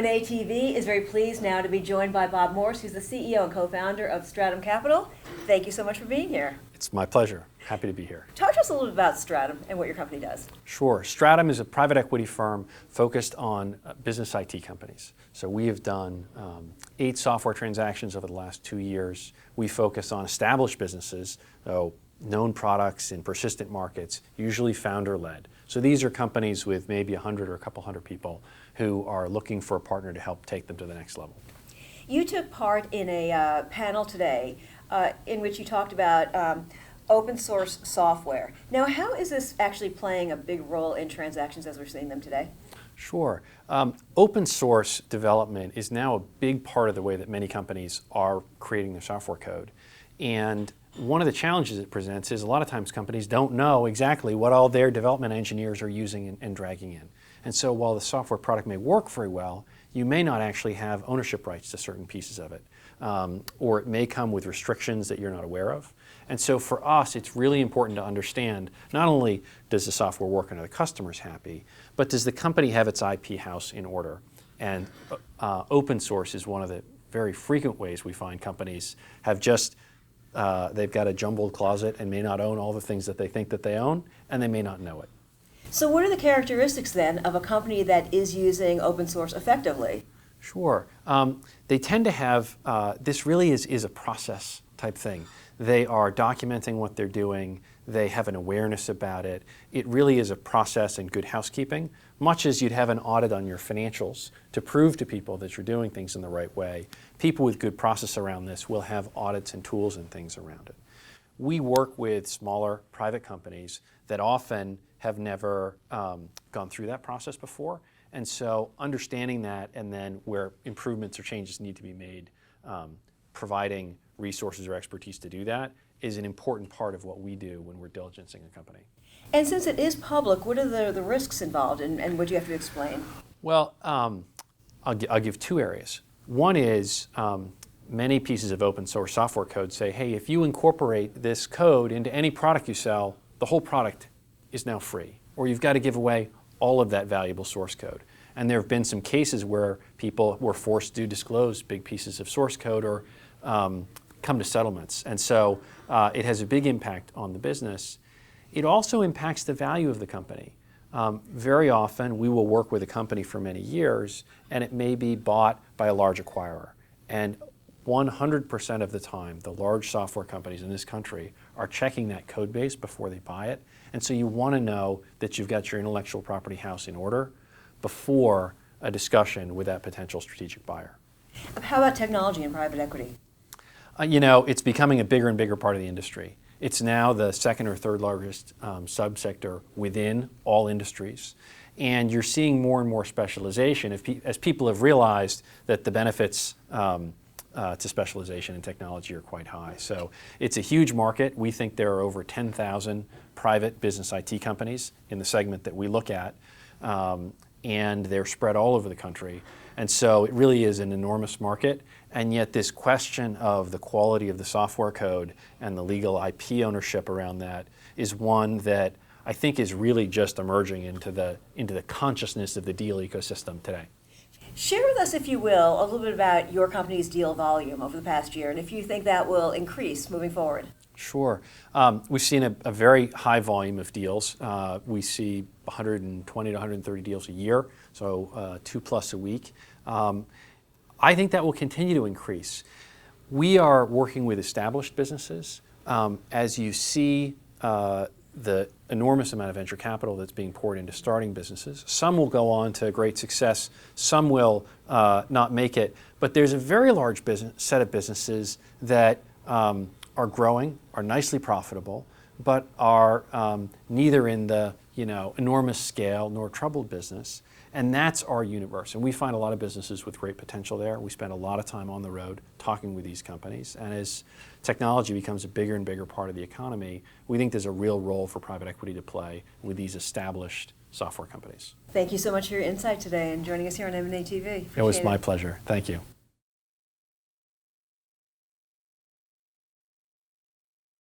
M&A TV is very pleased now to be joined by Bob Morse, who's the CEO and co-founder of Strattam Capital. Thank you so much for being here. It's my pleasure. Happy to be here. Talk to us a little bit about Strattam and what your company does. Sure. Strattam is a private equity firm focused on business IT companies. So we have done 8 software transactions over the last 2 years. We focus on established businesses, so known products in persistent markets, usually founder-led. So these are companies with maybe 100 or a couple hundred people who are looking for a partner to help take them to the next level. You took part in a panel today in which you talked about open source software. Now, how is this actually playing a big role in transactions as we're seeing them today? Sure. Open source development is now a big part of the way that many companies are creating their software code. And one of the challenges it presents is a lot of times companies don't know exactly what all their development engineers are using and dragging in. And so while the software product may work very well, you may not actually have ownership rights to certain pieces of it. Or it may come with restrictions that you're not aware of. And so for us, it's really important to understand not only does the software work and are the customers happy, but does the company have its IP house in order? And open source is one of the very frequent ways we find companies have just they've got a jumbled closet and may not own all the things that they think that they own, and they may not know it. So what are the characteristics then of a company that is using open source effectively? Sure. They tend to have, this really is a process type thing. They are documenting what they're doing. They have an awareness about it. It really is a process and good housekeeping, much as you'd have an audit on your financials to prove to people that you're doing things in the right way. People with good process around this will have audits and tools and things around it. We work with smaller private companies that often have never gone through that process before. And so understanding that and then where improvements or changes need to be made, providing resources or expertise to do that is an important part of what we do when we're diligencing a company. And since it is public, what are the risks involved and what do you have to explain? Well, I'll give 2 areas. One is many pieces of open source software code say, hey, if you incorporate this code into any product you sell, the whole product is now free, or you've got to give away all of that valuable source code. And there have been some cases where people were forced to disclose big pieces of source code or come to settlements. And so it has a big impact on the business. It also impacts the value of the company. Very often we will work with a company for many years and it may be bought by a large acquirer. And 100% of the time, the large software companies in this country are checking that code base before they buy it. And so you want to know that you've got your intellectual property house in order before a discussion with that potential strategic buyer. How about technology and private equity? You know, it's becoming a bigger and bigger part of the industry. It's now the 2nd or 3rd largest subsector within all industries. And you're seeing more and more specialization as people have realized that the benefits to specialization in technology are quite high. So it's a huge market. We think there are over 10,000 private business IT companies in the segment that we look at, and they're spread all over the country. And so it really is an enormous market, and yet this question of the quality of the software code and the legal IP ownership around that is one that I think is really just emerging into the consciousness of the deal ecosystem today. Share with us, if you will, a little bit about your company's deal volume over the past year and if you think that will increase moving forward. Sure. We've seen a very high volume of deals. We see 120 to 130 deals a year, so 2+ a week. I think that will continue to increase. We are working with established businesses. As you see the enormous amount of venture capital that's being poured into starting businesses. Some will go on to great success, some will not make it, but there's a very large set of businesses that are growing, are nicely profitable, but are neither in the enormous scale nor troubled business. And that's our universe. And we find a lot of businesses with great potential there. We spend a lot of time on the road talking with these companies. And as technology becomes a bigger and bigger part of the economy, we think there's a real role for private equity to play with these established software companies. Thank you so much for your insight today and joining us here on M&A TV. It was my pleasure. Thank you.